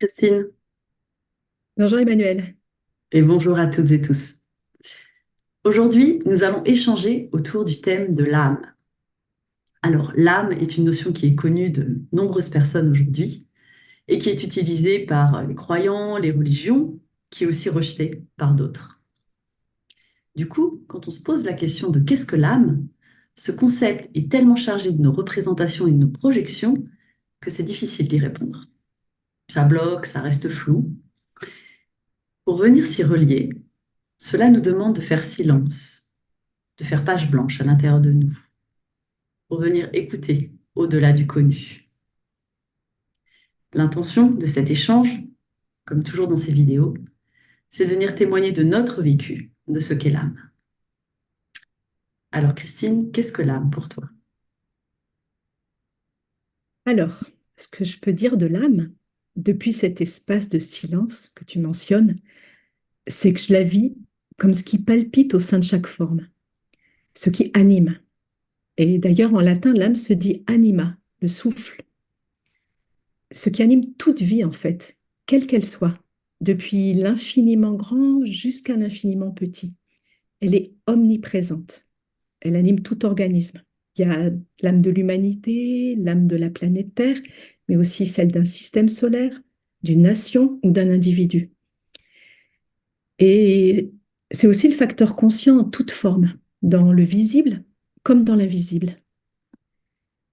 Christine, Bonjour Emmanuel. et bonjour à toutes et tous. Aujourd'hui, nous allons échanger autour du thème de l'âme. Alors, l'âme est une notion qui est connue de nombreuses personnes aujourd'hui et qui est utilisée par les croyants, les religions, qui est aussi rejetée par d'autres. Du coup, quand on se pose la question de qu'est-ce que l'âme, ce concept est tellement chargé de nos représentations et de nos projections que c'est difficile d'y répondre. Ça bloque, ça reste flou. Pour venir s'y relier, cela nous demande de faire silence, de faire page blanche à l'intérieur de nous, pour venir écouter au-delà du connu. L'intention de cet échange, comme toujours dans ces vidéos, c'est de venir témoigner de notre vécu, de ce qu'est l'âme. Alors Christine, qu'est-ce que l'âme pour toi? Alors, ce que je peux dire de l'âme, depuis cet espace de silence que tu mentionnes, c'est que je la vis comme ce qui palpite au sein de chaque forme, ce qui anime. Et d'ailleurs, en latin, l'âme se dit anima, le souffle, ce qui anime toute vie en fait, quelle qu'elle soit, depuis l'infiniment grand jusqu'à l'infiniment petit. Elle est omniprésente, elle anime tout organisme. Il y a l'âme de l'humanité, l'âme de la planète Terre, mais aussi celle d'un système solaire, d'une nation ou d'un individu. Et c'est aussi le facteur conscient en toute forme, dans le visible comme dans l'invisible.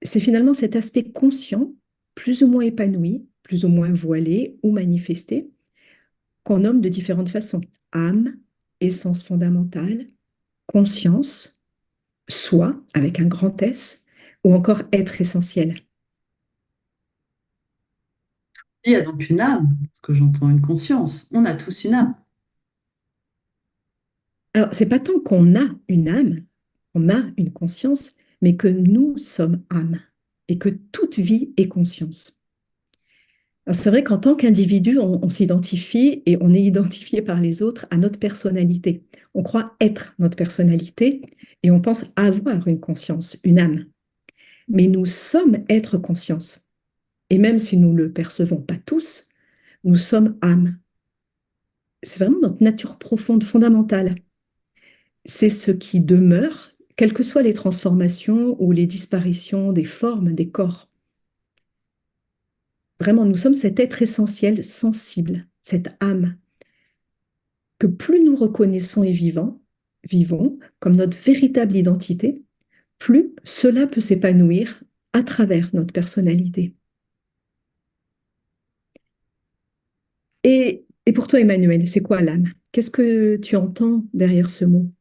C'est finalement cet aspect conscient, plus ou moins épanoui, plus ou moins voilé ou manifesté, qu'on nomme de différentes façons. Âme, essence fondamentale, conscience, soi, avec un grand S, ou encore être essentiel. Il y a donc une âme, parce que j'entends une conscience. On a tous une âme. Alors, c'est pas tant qu'on a une âme, on a une conscience, mais que nous sommes âme et que toute vie est conscience. Alors, c'est vrai qu'en tant qu'individu, on s'identifie et on est identifié par les autres à notre personnalité. On croit être notre personnalité et on pense avoir une conscience, une âme. Mais nous sommes être conscience. Et même si nous ne le percevons pas tous, nous sommes âme. C'est vraiment notre nature profonde, fondamentale. C'est ce qui demeure, quelles que soient les transformations ou les disparitions des formes des corps. Vraiment, nous sommes cet être essentiel, sensible, cette âme que plus nous reconnaissons et vivons comme notre véritable identité, plus cela peut s'épanouir à travers notre personnalité. Et pour toi, Emmanuel, c'est quoi l'âme? Qu'est-ce que tu entends derrière ce mot?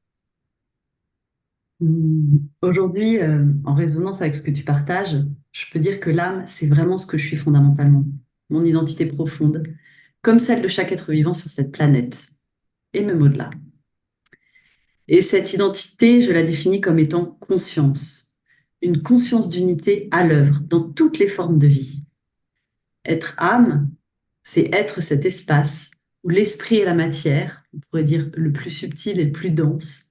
Aujourd'hui, en résonance avec ce que tu partages, je peux dire que l'âme, c'est vraiment ce que je suis fondamentalement, mon identité profonde, comme celle de chaque être vivant sur cette planète, et même au-delà. Et cette identité, je la définis comme étant conscience, une conscience d'unité à l'œuvre dans toutes les formes de vie. Être âme, c'est être cet espace où l'esprit et la matière, on pourrait dire le plus subtil et le plus dense,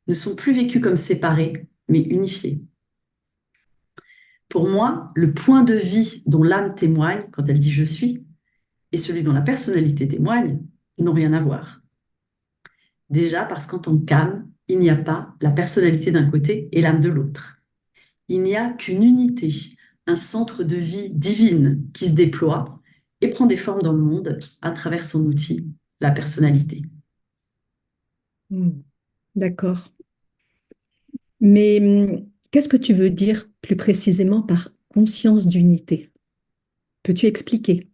ne sont plus vécus comme séparés, mais unifiés. Pour moi, le point de vie dont l'âme témoigne quand elle dit je suis et celui dont la personnalité témoigne n'ont rien à voir. Déjà parce qu'en tant qu'âme, il n'y a pas la personnalité d'un côté et l'âme de l'autre. Il n'y a qu'une unité, un centre de vie divine qui se déploie et prend des formes dans le monde à travers son outil, la personnalité. Hmm, d'accord. Mais qu'est-ce que tu veux dire plus précisément par conscience d'unité? Peux-tu expliquer?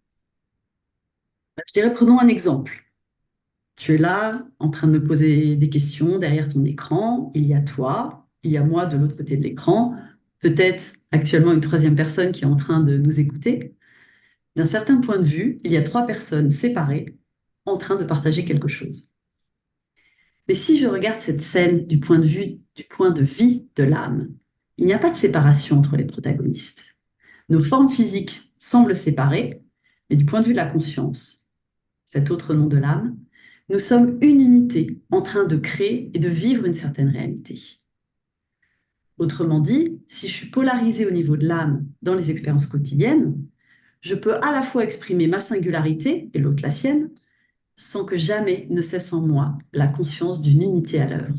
Je dirais, prenons un exemple. Tu es là en train de me poser des questions derrière ton écran. Il y a toi, il y a moi de l'autre côté de l'écran, peut-être actuellement une troisième personne qui est en train de nous écouter. D'un certain point de vue, il y a trois personnes séparées en train de partager quelque chose. Mais si je regarde cette scène du point de vue, du point de vie de l'âme, il n'y a pas de séparation entre les protagonistes. Nos formes physiques semblent séparées, mais du point de vue de la conscience, cet autre nom de l'âme, nous sommes une unité en train de créer et de vivre une certaine réalité. Autrement dit, si je suis polarisée au niveau de l'âme dans les expériences quotidiennes, je peux à la fois exprimer ma singularité et l'autre la sienne, sans que jamais ne cesse en moi la conscience d'une unité à l'œuvre.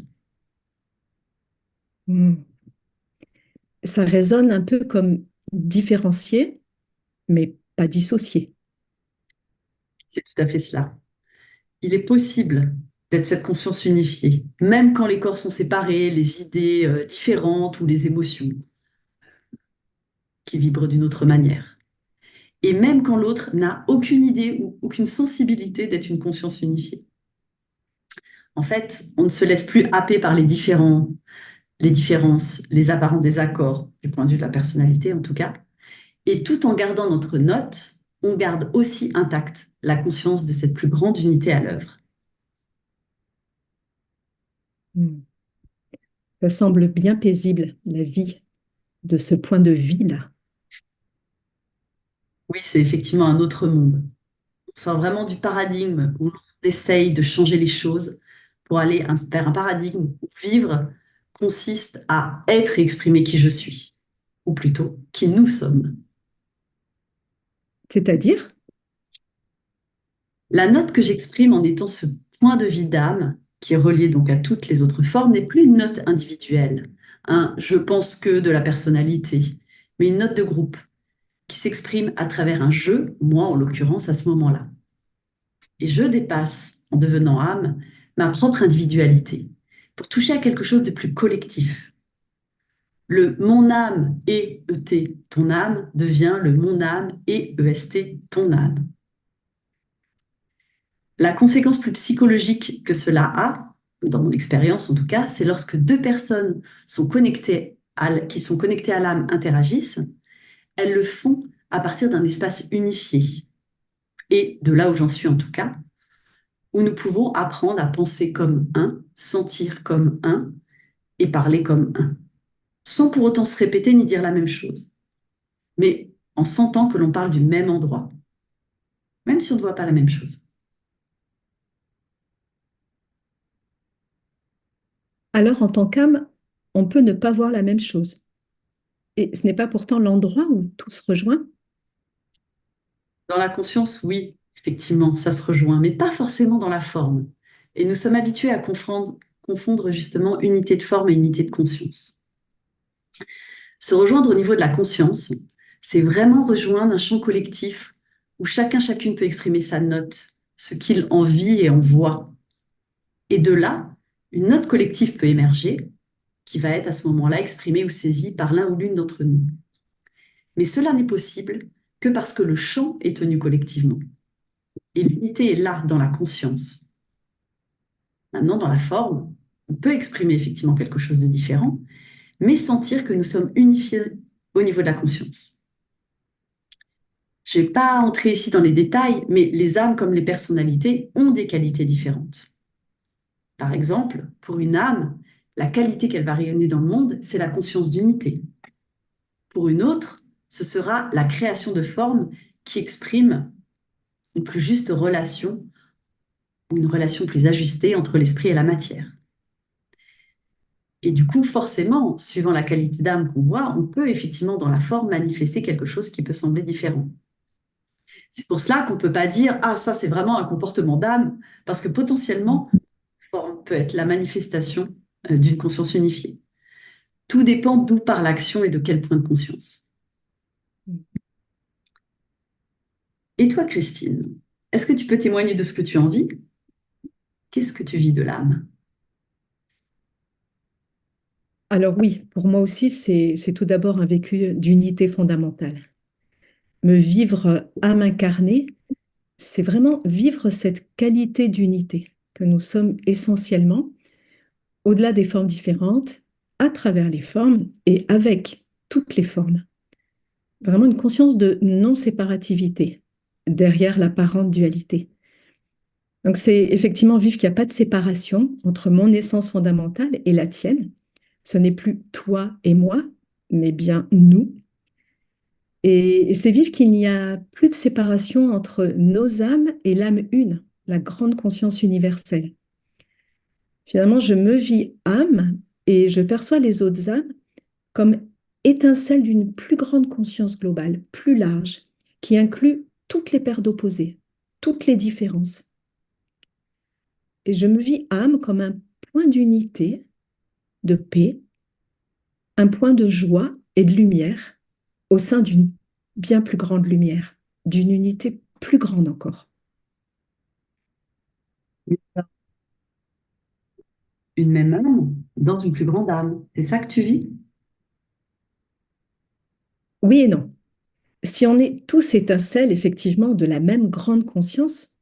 Hmm. Ça résonne un peu comme différencier, mais pas dissocier. C'est tout à fait cela. Il est possible d'être cette conscience unifiée, même quand les corps sont séparés, les idées différentes ou les émotions qui vibrent d'une autre manière. Et même quand l'autre n'a aucune idée ou aucune sensibilité d'être une conscience unifiée. En fait, on ne se laisse plus happer par les différences, les apparents désaccords, du point de vue de la personnalité en tout cas. Et tout en gardant notre note, on garde aussi intacte la conscience de cette plus grande unité à l'œuvre. Hmm. Ça semble bien paisible, la vie, de ce point de vue-là. Oui, c'est effectivement un autre monde. On sort vraiment du paradigme où l'on essaye de changer les choses pour aller vers un paradigme où vivre consiste à être et exprimer qui je suis, ou plutôt qui nous sommes. C'est-à-dire, La note que j'exprime en étant ce point de vie d'âme, qui est relié donc à toutes les autres formes, n'est plus une note individuelle, un je pense que de la personnalité, mais une note de groupe qui s'exprime à travers un je, moi en l'occurrence à ce moment-là. Et je dépasse, en devenant âme, ma propre individualité pour toucher à quelque chose de plus collectif. Le mon âme et ET, ton âme, devient le mon âme et EST, ton âme. La conséquence plus psychologique que cela a, dans mon expérience en tout cas, c'est lorsque deux personnes qui sont connectées à l'âme interagissent, elles le font à partir d'un espace unifié. Et de là où j'en suis en tout cas, où nous pouvons apprendre à penser comme un, sentir comme un et parler comme un, sans pour autant se répéter ni dire la même chose, mais en sentant que l'on parle du même endroit, même si on ne voit pas la même chose. alors en tant qu'âme, on peut ne pas voir la même chose. Et ce n'est pas pourtant l'endroit où tout se rejoint. Dans la conscience, oui, effectivement, ça se rejoint, mais pas forcément dans la forme. Et nous sommes habitués à confondre justement unité de forme et unité de conscience. Se rejoindre au niveau de la conscience, c'est vraiment rejoindre un champ collectif où chacune peut exprimer sa note, ce qu'il en vit et en voit. Et de là, une note collective peut émerger, qui va être à ce moment-là exprimée ou saisie par l'un ou l'une d'entre nous. Mais cela n'est possible que parce que le champ est tenu collectivement. Et l'unité est là, dans la conscience. Maintenant, dans la forme, on peut exprimer effectivement quelque chose de différent, mais sentir que nous sommes unifiés au niveau de la conscience. Je ne vais pas entrer ici dans les détails, mais les âmes comme les personnalités ont des qualités différentes. Par exemple, pour une âme, la qualité qu'elle va rayonner dans le monde, c'est la conscience d'unité. Pour une autre, ce sera la création de formes qui expriment une plus juste relation ou une relation plus ajustée entre l'esprit et la matière. Et du coup, forcément, suivant la qualité d'âme qu'on voit, on peut effectivement dans la forme manifester quelque chose qui peut sembler différent. C'est pour cela qu'on ne peut pas dire ah, ça c'est vraiment un comportement d'âme, parce que potentiellement, la forme peut être la manifestation d'une conscience unifiée. Tout dépend d'où part l'action et de quel point de conscience. Et toi, Christine, est-ce que tu peux témoigner de ce que tu en vis? Qu'est-ce que tu vis de l'âme? Alors oui, pour moi aussi, c'est tout d'abord un vécu d'unité fondamentale. Me vivre âme incarnée, c'est vraiment vivre cette qualité d'unité que nous sommes essentiellement, au-delà des formes différentes, à travers les formes et avec toutes les formes. Vraiment une conscience de non-séparativité derrière l'apparente dualité. Donc c'est effectivement vivre qu'il n'y a pas de séparation entre mon essence fondamentale et la tienne. Ce n'est plus toi et moi, mais bien nous. Et c'est vivre qu'il n'y a plus de séparation entre nos âmes et l'âme une, la grande conscience universelle. Finalement, je me vis âme et je perçois les autres âmes comme étincelles d'une plus grande conscience globale, plus large, qui inclut toutes les paires d'opposés, toutes les différences. Et je me vis âme comme un point d'unité, de paix, un point de joie et de lumière au sein d'une bien plus grande lumière, d'une unité plus grande encore. Une même âme dans une plus grande âme. C'est ça que tu vis? Oui et non. Si on est tous étincelles, effectivement, de la même grande conscience,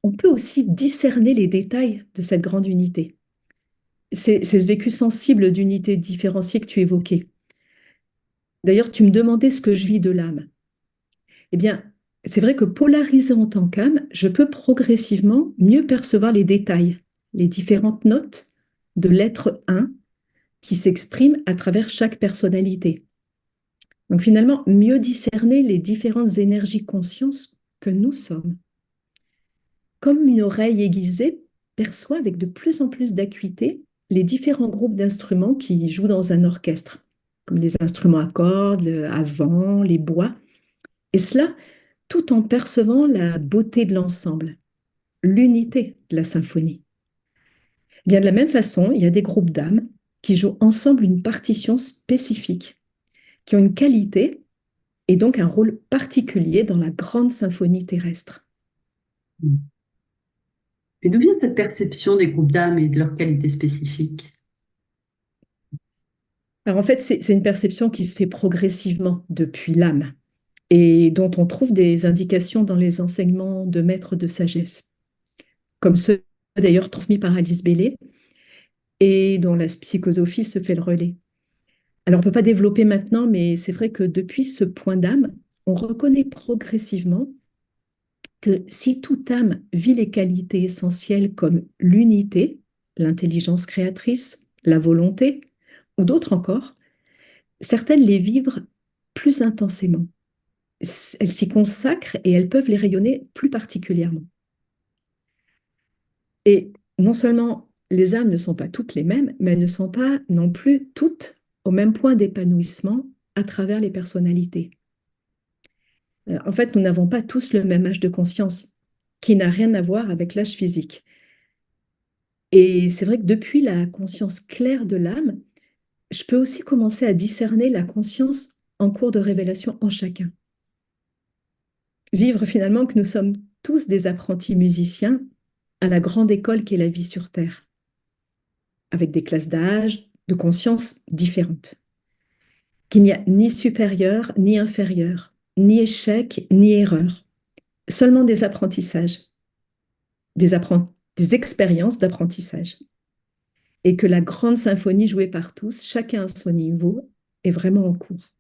on peut aussi discerner les détails de cette grande unité. C'est ce vécu sensible d'unité différenciée que tu évoquais. D'ailleurs, tu me demandais ce que je vis de l'âme. Eh bien, c'est vrai que polarisée en tant qu'âme, je peux progressivement mieux percevoir les détails, les différentes notes de l'être un qui s'expriment à travers chaque personnalité. Donc finalement, mieux discerner les différentes énergies consciences que nous sommes. Comme une oreille aiguisée perçoit avec de plus en plus d'acuité les différents groupes d'instruments qui jouent dans un orchestre, comme les instruments à cordes, à vent, les bois, et cela tout en percevant la beauté de l'ensemble, l'unité de la symphonie. Bien de la même façon, il y a des groupes d'âmes qui jouent ensemble une partition spécifique, qui ont une qualité et donc un rôle particulier dans la grande symphonie terrestre. Et d'où vient cette perception des groupes d'âmes et de leurs qualités spécifiques? Alors en fait, c'est une perception qui se fait progressivement depuis l'âme et dont on trouve des indications dans les enseignements de maîtres de sagesse, comme ceux d'ailleurs transmis par Alice Bailey et dont la psychosophie se fait le relais. Alors on ne peut pas développer maintenant, mais c'est vrai que depuis ce point d'âme, on reconnaît progressivement que si toute âme vit les qualités essentielles comme l'unité, l'intelligence créatrice, la volonté, ou d'autres encore, certaines les vivent plus intensément. Elles s'y consacrent et elles peuvent les rayonner plus particulièrement. Et non seulement les âmes ne sont pas toutes les mêmes, mais elles ne sont pas non plus toutes au même point d'épanouissement à travers les personnalités. En fait, nous n'avons pas tous le même âge de conscience, qui n'a rien à voir avec l'âge physique. Et c'est vrai que depuis la conscience claire de l'âme, je peux aussi commencer à discerner la conscience en cours de révélation en chacun. Vivre finalement que nous sommes tous des apprentis musiciens à la grande école qu'est la vie sur Terre, avec des classes d'âge, de conscience différentes. Qu'il n'y a ni supérieur, ni inférieur, ni échec, ni erreur, seulement des apprentissages, des expériences d'apprentissage. Et que la grande symphonie jouée par tous, chacun à son niveau, est vraiment en cours.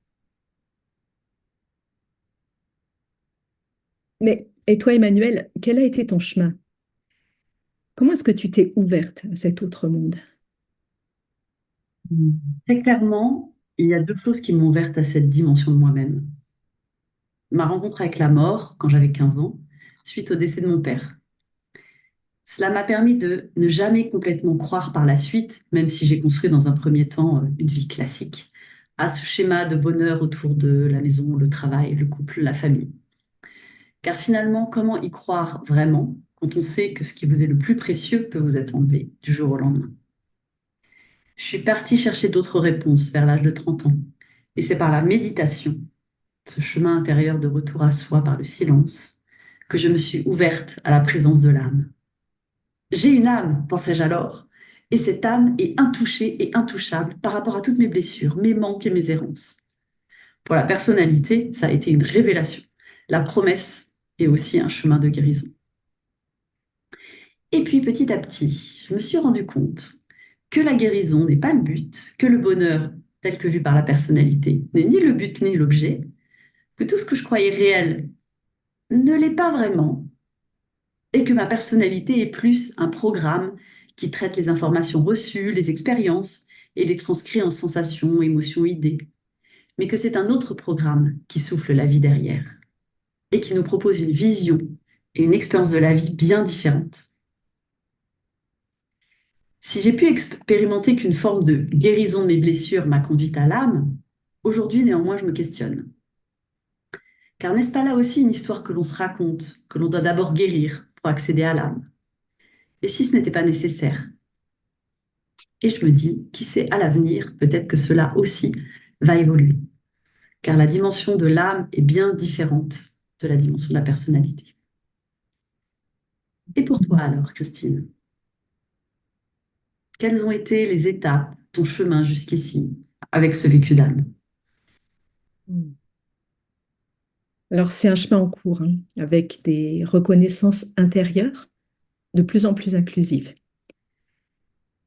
Mais, et toi, Emmanuel, quel a été ton chemin? Comment est-ce que tu t'es ouverte à cet autre monde? Très clairement, il y a deux choses qui m'ont ouverte à cette dimension de moi-même. Ma rencontre avec la mort quand j'avais 15 ans, suite au décès de mon père. Cela m'a permis de ne jamais complètement croire par la suite, même si j'ai construit dans un premier temps une vie classique, à ce schéma de bonheur autour de la maison, le travail, le couple, la famille. Car finalement, comment y croire vraiment quand on sait que ce qui vous est le plus précieux peut vous être enlevé du jour au lendemain? Je suis partie chercher d'autres réponses vers l'âge de 30 ans. Et c'est par la méditation, ce chemin intérieur de retour à soi par le silence, que je me suis ouverte à la présence de l'âme. J'ai une âme, pensais-je alors, et cette âme est intouchée et intouchable par rapport à toutes mes blessures, mes manques et mes errances. Pour la personnalité, ça a été une révélation, la promesse et aussi un chemin de guérison. Et puis petit à petit, je me suis rendu compte que la guérison n'est pas le but, que le bonheur, tel que vu par la personnalité, n'est ni le but ni l'objet, que tout ce que je croyais réel ne l'est pas vraiment, et que ma personnalité est plus un programme qui traite les informations reçues, les expériences, et les transcrit en sensations, émotions, idées, mais que c'est un autre programme qui souffle la vie derrière, et qui nous propose une vision et une expérience de la vie bien différente. Si j'ai pu expérimenter qu'une forme de guérison de mes blessures m'a conduite à l'âme, aujourd'hui néanmoins je me questionne. Car n'est-ce pas là aussi une histoire que l'on se raconte, que l'on doit d'abord guérir pour accéder à l'âme? Et si ce n'était pas nécessaire? Et je me dis, qui sait, à l'avenir, peut-être que cela aussi va évoluer. Car la dimension de l'âme est bien différente de la dimension de la personnalité. Et pour toi alors, Christine, quelles ont été les étapes, ton chemin jusqu'ici avec ce vécu d'âme? Mm. Alors, c'est un chemin en cours, hein, avec des reconnaissances intérieures de plus en plus inclusives.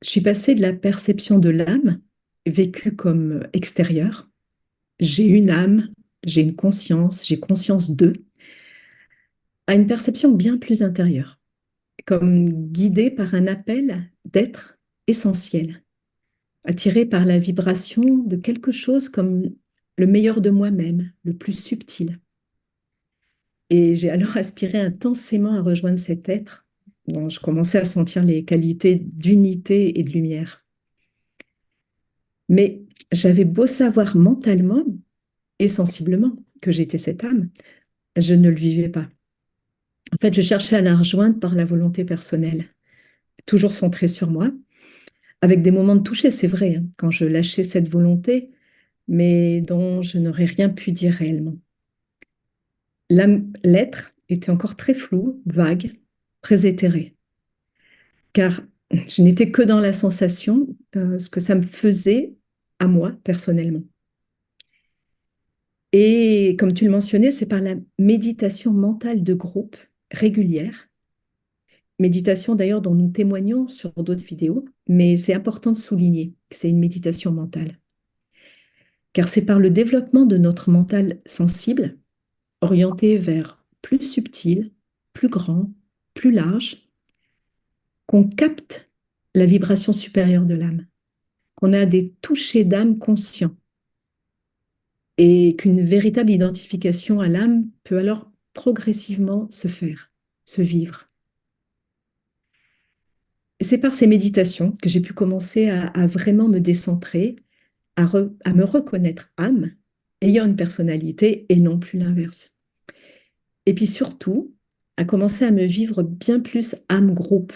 Je suis passée de la perception de l'âme, vécue comme extérieure. J'ai une âme, j'ai une conscience, j'ai conscience d'eux, à une perception bien plus intérieure, comme guidée par un appel d'être essentiel, attirée par la vibration de quelque chose comme le meilleur de moi-même, le plus subtil. Et j'ai alors aspiré intensément à rejoindre cet être dont je commençais à sentir les qualités d'unité et de lumière. Mais j'avais beau savoir mentalement et sensiblement que j'étais cette âme, je ne le vivais pas. En fait, je cherchais à la rejoindre par la volonté personnelle, toujours centrée sur moi, avec des moments de toucher, c'est vrai, hein, quand je lâchais cette volonté, mais dont je n'aurais rien pu dire réellement. L'être était encore très flou, vague, très éthéré, car je n'étais que dans la sensation, ce que ça me faisait à moi personnellement. Et comme tu le mentionnais, c'est par la méditation mentale de groupe régulière, méditation d'ailleurs dont nous témoignons sur d'autres vidéos, mais c'est important de souligner que c'est une méditation mentale, car c'est par le développement de notre mental sensible, orienté vers plus subtil, plus grand, plus large, qu'on capte la vibration supérieure de l'âme, qu'on a des touchés d'âme conscients et qu'une véritable identification à l'âme peut alors progressivement se faire, se vivre. Et c'est par ces méditations que j'ai pu commencer à vraiment me décentrer, à me reconnaître âme, ayant une personnalité et non plus l'inverse. Et puis surtout, à commencer à me vivre bien plus âme groupe,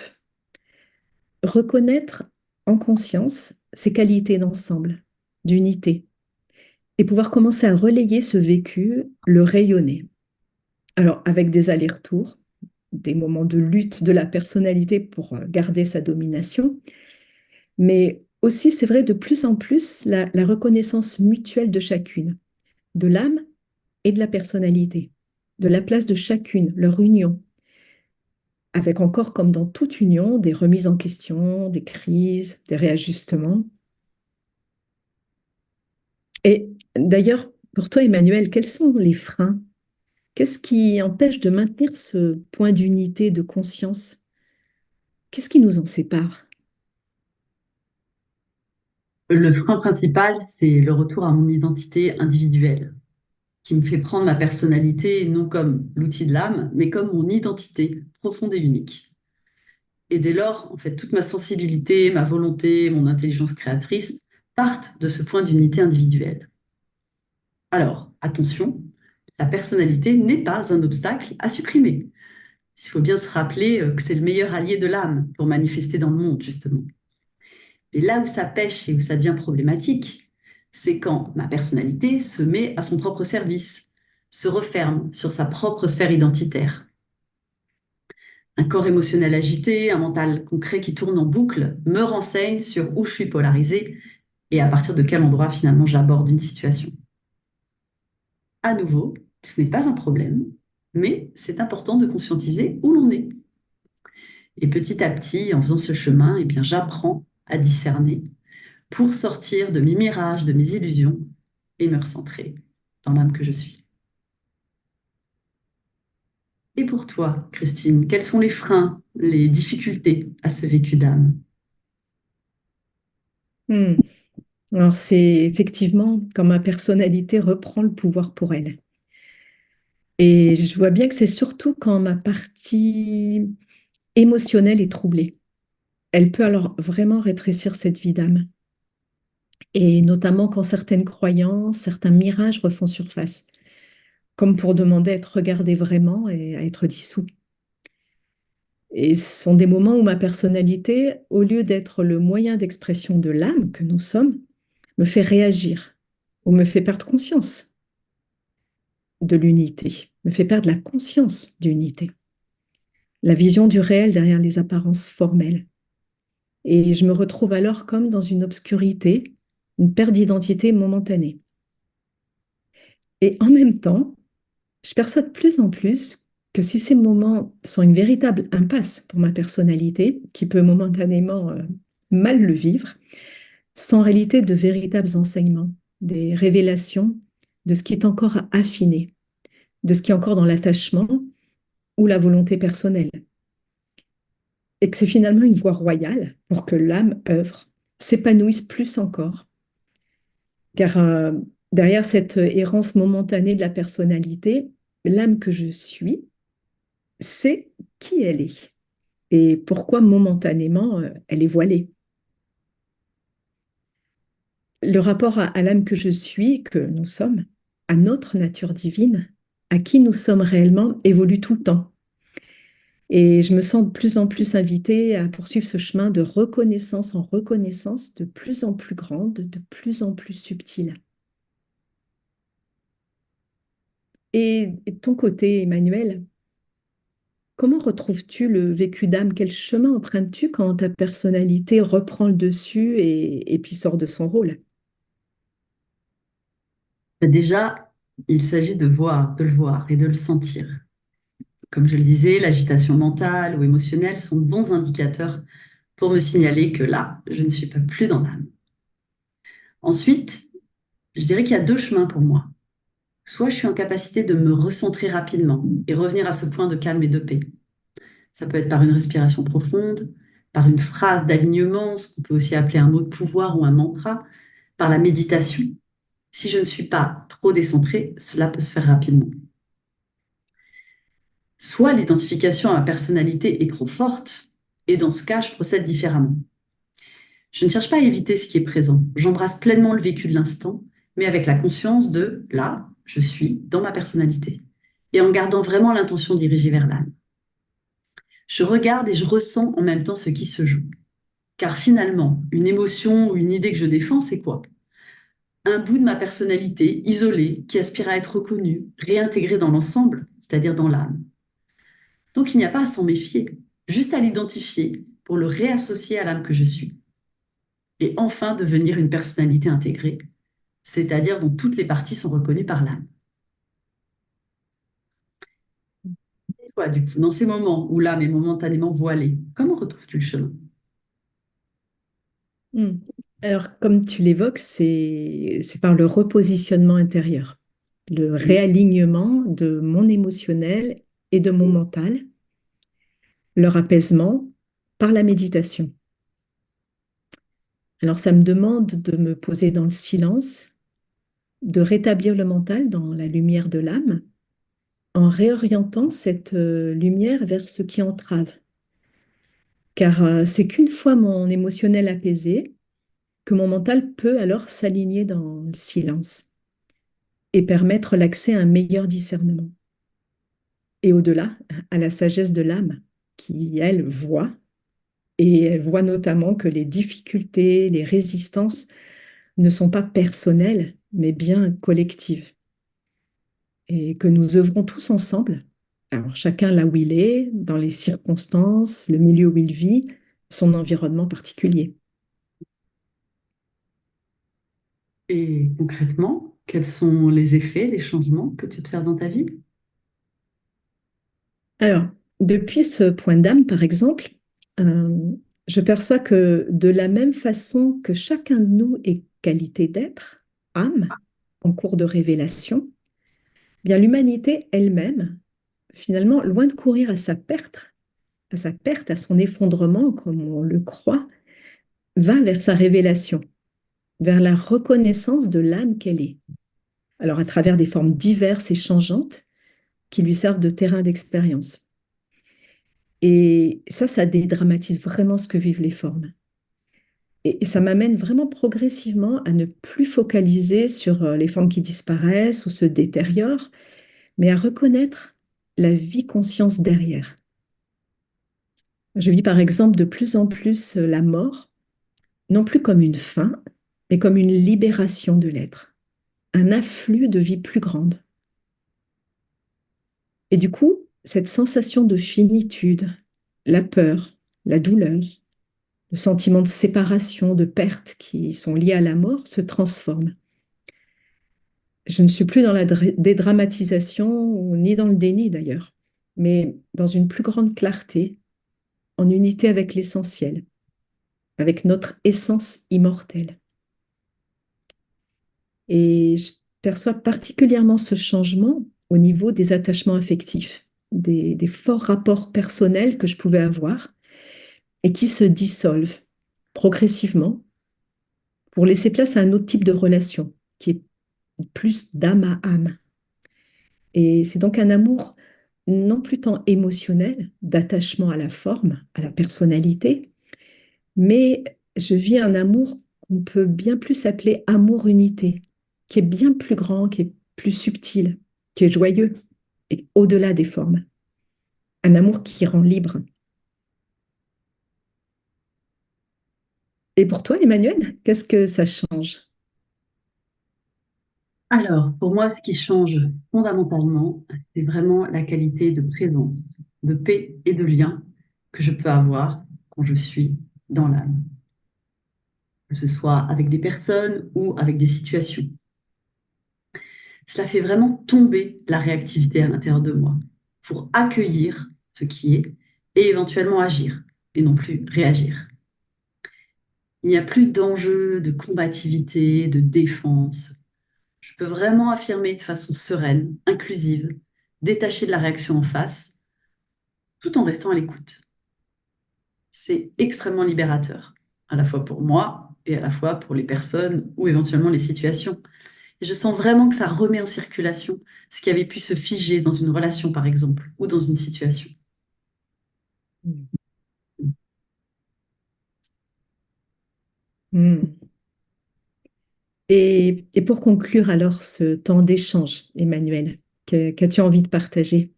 reconnaître en conscience ces qualités d'ensemble, d'unité, et pouvoir commencer à relayer ce vécu, le rayonner. Alors, avec des allers-retours, des moments de lutte de la personnalité pour garder sa domination, mais aussi, c'est vrai, de plus en plus, la reconnaissance mutuelle de chacune, de l'âme et de la personnalité, de la place de chacune, leur union, avec encore, comme dans toute union, des remises en question, des crises, des réajustements. Et d'ailleurs, pour toi, Emmanuel, quels sont les freins? Qu'est-ce qui empêche de maintenir ce point d'unité, de conscience? Qu'est-ce qui nous en sépare? Le frein principal, c'est le retour à mon identité individuelle, qui me fait prendre ma personnalité non comme l'outil de l'âme, mais comme mon identité profonde et unique. Et dès lors, en fait, toute ma sensibilité, ma volonté, mon intelligence créatrice partent de ce point d'unité individuelle. Alors, attention, la personnalité n'est pas un obstacle à supprimer. Il faut bien se rappeler que c'est le meilleur allié de l'âme pour manifester dans le monde, justement. Et là où ça pêche et où ça devient problématique, c'est quand ma personnalité se met à son propre service, se referme sur sa propre sphère identitaire. Un corps émotionnel agité, un mental concret qui tourne en boucle me renseigne sur où je suis polarisée et à partir de quel endroit finalement j'aborde une situation. À nouveau, ce n'est pas un problème, mais c'est important de conscientiser où l'on est. Et petit à petit, en faisant ce chemin, eh bien, j'apprends à discerner pour sortir de mes mirages, de mes illusions et me recentrer dans l'âme que je suis. Et pour toi, Christine, quels sont les freins, les difficultés à ce vécu d'âme? Hmm. Alors, c'est effectivement quand ma personnalité reprend le pouvoir pour elle. Et je vois bien que c'est surtout quand ma partie émotionnelle est troublée. Elle peut alors vraiment rétrécir cette vie d'âme. Et notamment quand certaines croyances, certains mirages refont surface. comme pour demander à être regardé vraiment et à être dissous. Et ce sont des moments où ma personnalité, au lieu d'être le moyen d'expression de l'âme que nous sommes, me fait réagir ou me fait perdre conscience de l'unité, me fait perdre la conscience d'unité, la vision du réel derrière les apparences formelles. Et je me retrouve alors comme dans une obscurité, une perte d'identité momentanée. Et en même temps, je perçois de plus en plus que si ces moments sont une véritable impasse pour ma personnalité, qui peut momentanément mal le vivre, sont en réalité de véritables enseignements, des révélations de ce qui est encore à affiner, de ce qui est encore dans l'attachement ou la volonté personnelle. Et que c'est finalement une voie royale pour que l'âme œuvre, s'épanouisse plus encore. Car derrière cette errance momentanée de la personnalité, l'âme que je suis sait qui elle est et pourquoi momentanément elle est voilée. Le rapport à l'âme que je suis, que nous sommes, à notre nature divine, à qui nous sommes réellement, évolue tout le temps. Et je me sens de plus en plus invitée à poursuivre ce chemin de reconnaissance en reconnaissance, de plus en plus grande, de plus en plus subtile. Et de ton côté, Emmanuel, comment retrouves-tu le vécu d'âme? Quel chemin empruntes-tu quand ta personnalité reprend le dessus et puis sort de son rôle? Déjà, il s'agit de voir, de le voir et de le sentir. Comme je le disais, l'agitation mentale ou émotionnelle sont de bons indicateurs pour me signaler que là, je ne suis pas plus dans l'âme. Ensuite, je dirais qu'il y a deux chemins pour moi. Soit je suis en capacité de me recentrer rapidement et revenir à ce point de calme et de paix. Ça peut être par une respiration profonde, par une phrase d'alignement, ce qu'on peut aussi appeler un mot de pouvoir ou un mantra, par la méditation. Si je ne suis pas trop décentrée, cela peut se faire rapidement. Soit l'identification à ma personnalité est trop forte, et dans ce cas, je procède différemment. Je ne cherche pas à éviter ce qui est présent. J'embrasse pleinement le vécu de l'instant, mais avec la conscience de là, je suis dans ma personnalité, et en gardant vraiment l'intention dirigée vers l'âme. Je regarde et je ressens en même temps ce qui se joue. Car finalement, une émotion ou une idée que je défends, c'est quoi? Un bout de ma personnalité, isolé, qui aspire à être reconnu, réintégré dans l'ensemble, c'est-à-dire dans l'âme. Donc il n'y a pas à s'en méfier, juste à l'identifier pour le réassocier à l'âme que je suis. Et enfin devenir une personnalité intégrée, c'est-à-dire dont toutes les parties sont reconnues par l'âme. Et toi, du coup, dans ces moments où l'âme est momentanément voilée, comment retrouves-tu le chemin? Hmm. Alors, comme tu l'évoques, c'est par le repositionnement intérieur, le réalignement de mon émotionnel et de mon mental, leur apaisement par la méditation. Alors, ça me demande de me poser dans le silence, de rétablir le mental dans la lumière de l'âme, en réorientant cette lumière vers ce qui entrave. Car c'est qu'une fois mon émotionnel apaisé, que mon mental peut alors s'aligner dans le silence et permettre l'accès à un meilleur discernement. Et au-delà, à la sagesse de l'âme, qui, elle, voit, et elle voit notamment que les difficultés, les résistances ne sont pas personnelles, mais bien collectives. Et que nous œuvrons tous ensemble, alors chacun là où il est, dans les circonstances, le milieu où il vit, son environnement particulier. Et concrètement, quels sont les effets, les changements que tu observes dans ta vie? Alors, depuis ce point d'âme, par exemple, euh, je perçois que de la même façon que chacun de nous est qualité d'être, âme, en cours de révélation, eh bien l'humanité elle-même, finalement, loin de courir à son effondrement, comme on le croit, va vers sa révélation, vers la reconnaissance de l'âme qu'elle est. Alors, à travers des formes diverses et changeantes qui lui servent de terrain d'expérience. Et ça dédramatise vraiment ce que vivent les formes. Et ça m'amène vraiment progressivement à ne plus focaliser sur les formes qui disparaissent ou se détériorent, mais à reconnaître la vie-conscience derrière. Je vis par exemple de plus en plus la mort, non plus comme une fin, mais comme une libération de l'être, un afflux de vie plus grande. Et du coup, cette sensation de finitude, la peur, la douleur, le sentiment de séparation, de perte qui sont liés à la mort se transforment. Je ne suis plus dans la dédramatisation ni dans le déni d'ailleurs, mais dans une plus grande clarté, en unité avec l'essentiel, avec notre essence immortelle. Et je perçois particulièrement ce changement au niveau des attachements affectifs, des forts rapports personnels que je pouvais avoir et qui se dissolvent progressivement pour laisser place à un autre type de relation qui est plus d'âme à âme. Et c'est donc un amour non plus tant émotionnel, d'attachement à la forme, à la personnalité, mais je vis un amour qu'on peut bien plus appeler amour-unité, qui est bien plus grand, qui est plus subtil, qui est joyeux et au-delà des formes. Un amour qui rend libre. Et pour toi, Emmanuel, qu'est-ce que ça change? Alors, pour moi, ce qui change fondamentalement, c'est vraiment la qualité de présence, de paix et de lien que je peux avoir quand je suis dans l'âme, que ce soit avec des personnes ou avec des situations. Cela fait vraiment tomber la réactivité à l'intérieur de moi pour accueillir ce qui est et éventuellement agir et non plus réagir. Il n'y a plus d'enjeu de combativité, de défense. Je peux vraiment affirmer de façon sereine, inclusive, détachée de la réaction en face, tout en restant à l'écoute. C'est extrêmement libérateur, à la fois pour moi et à la fois pour les personnes ou éventuellement les situations. Et je sens vraiment que ça remet en circulation ce qui avait pu se figer dans une relation, par exemple, ou dans une situation. Hmm. Et pour conclure alors ce temps d'échange, Emmanuel, qu'as-tu envie de partager?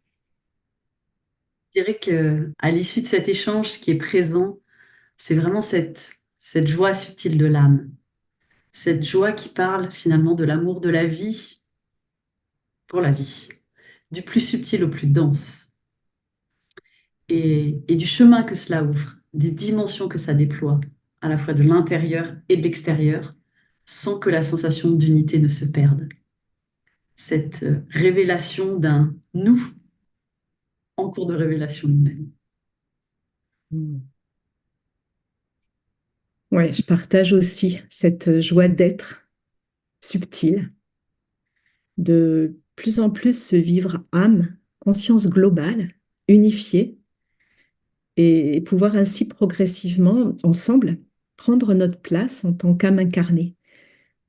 Je dirais que à l'issue de cet échange, ce qui est présent, c'est vraiment cette joie subtile de l'âme, cette joie qui parle finalement de l'amour de la vie pour la vie, du plus subtil au plus dense, et du chemin que cela ouvre, des dimensions que ça déploie, à la fois de l'intérieur et de l'extérieur, sans que la sensation d'unité ne se perde. Cette révélation d'un nous en cours de révélation humaine. Hmm. Ouais, je partage aussi cette joie d'être subtile, de plus en plus se vivre âme, conscience globale, unifiée, et pouvoir ainsi progressivement, ensemble, prendre notre place en tant qu'âme incarnée,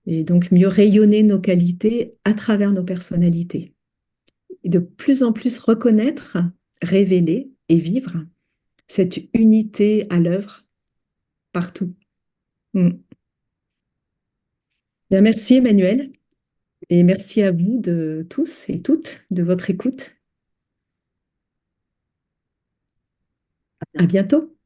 et donc mieux rayonner nos qualités à travers nos personnalités. Et de plus en plus reconnaître, révéler et vivre cette unité à l'œuvre partout. Mm. Bien, merci Emmanuel, et merci à vous de tous et toutes de votre écoute. À bientôt.